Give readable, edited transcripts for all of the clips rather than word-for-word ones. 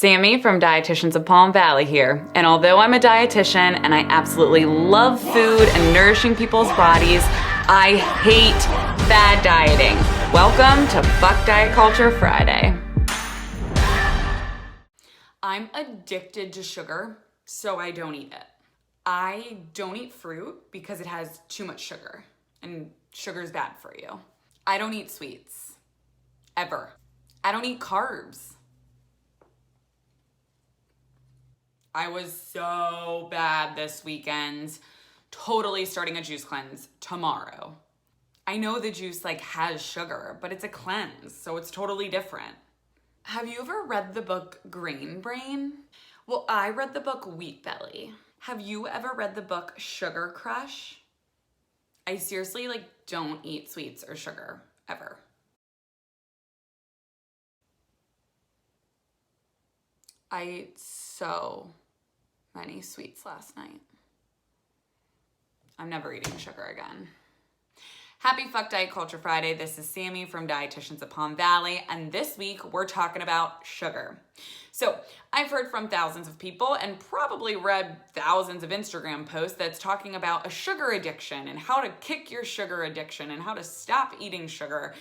Sammy from Dietitians of Palm Valley here, and although I'm a dietitian and I absolutely love food and nourishing people's bodies, I hate fad dieting. Welcome to Fuck Diet Culture Friday. I'm addicted to sugar, so I don't eat it. I don't eat fruit because it has too much sugar, and sugar is bad for you. I don't eat sweets, ever. I don't eat carbs. I was so bad this weekend, totally starting a juice cleanse tomorrow. I know the juice has sugar, but it's a cleanse, so it's totally different. Have you ever read the book Grain Brain? Well, I read the book Wheat Belly. Have you ever read the book Sugar Crush? I seriously don't eat sweets or sugar, ever. I ate so many sweets last night. I'm never eating sugar again. Happy Fuck Diet Culture Friday. This is Sammy from Dietitians of Palm Valley, and this week we're talking about sugar. So I've heard from thousands of people and probably read thousands of Instagram posts that's talking about a sugar addiction and how to kick your sugar addiction and how to stop eating sugar.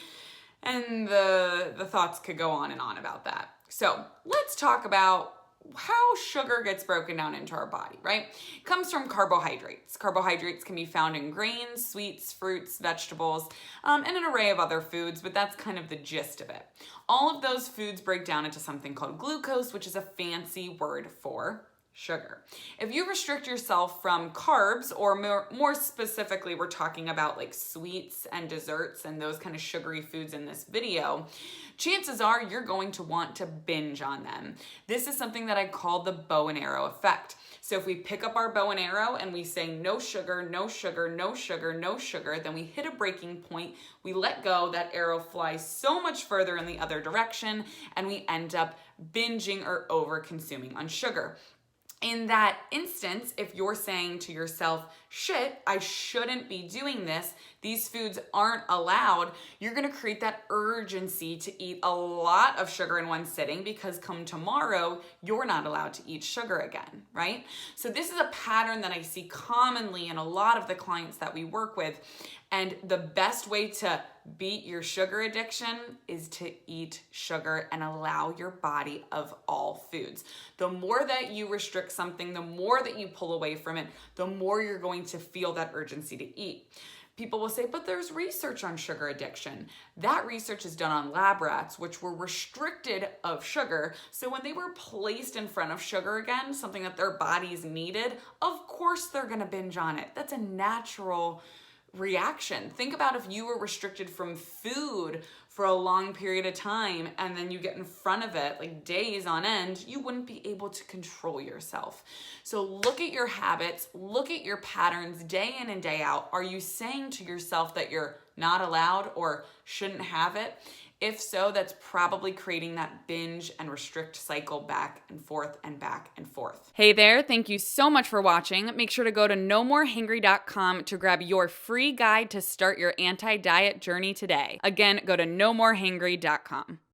And the thoughts could go on and on about that. So let's talk about how sugar gets broken down into our body, right? It comes from carbohydrates. Carbohydrates can be found in grains, sweets, fruits, vegetables, and an array of other foods, but that's kind of the gist of it. All of those foods break down into something called glucose, which is a fancy word for sugar. If you restrict yourself from carbs, or more specifically, we're talking about sweets and desserts and those kind of sugary foods in this video, chances are you're going to want to binge on them. This is something that I call the bow and arrow effect. So if we pick up our bow and arrow and we say no sugar, no sugar, no sugar, no sugar, then we hit a breaking point, we let go, that arrow flies so much further in the other direction, and we end up binging or over consuming on sugar. In that instance, if you're saying to yourself, shit, I shouldn't be doing this, these foods aren't allowed, you're gonna create that urgency to eat a lot of sugar in one sitting because come tomorrow, you're not allowed to eat sugar again, right? So this is a pattern that I see commonly in a lot of the clients that we work with. And the best way to beat your sugar addiction is to eat sugar and allow your body of all foods. The more that you restrict something, the more that you pull away from it, the more you're going to feel that urgency to eat. People will say, but there's research on sugar addiction. That research is done on lab rats, which were restricted of sugar. So when they were placed in front of sugar again, something that their bodies needed, of course they're gonna binge on it. That's a natural reaction. Think about if you were restricted from food for a long period of time and then you get in front of it days on end, you wouldn't be able to control yourself. So look at your habits, look at your patterns day in and day out. Are you saying to yourself that you're not allowed or shouldn't have it? If so, that's probably creating that binge and restrict cycle back and forth and back and forth. Hey there, thank you so much for watching. Make sure to go to nomorehangry.com to grab your free guide to start your anti-diet journey today. Again, go to nomorehangry.com.